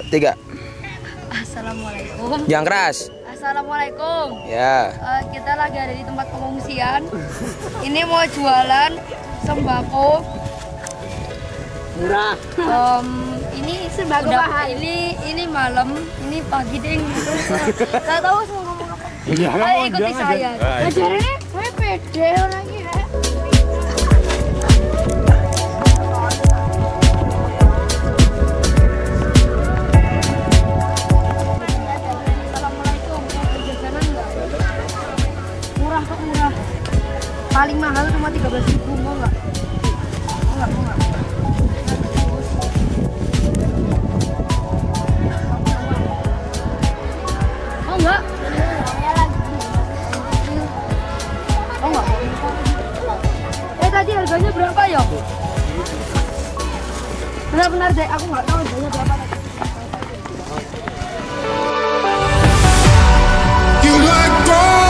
3. Assalamualaikum. Yang keras. Assalamualaikum. Ya. Kita lagi ada di tempat pengungsian. Ini mau jualan sembako. Murah. Ini sembako mahal. Ini malam, ini pagi ding. Gak tahu mau ngomong apa. Iya, Ayo ikuti saya. Ajarannya saya pede orangnya. Murah. Paling mahal cuma 13.000, mau nggak? Mau nggak? Mau nggak? Mau nggak? Tadi harganya berapa ya? Benar-benar deh, aku nggak tahu harganya berapa tadi. You like gold.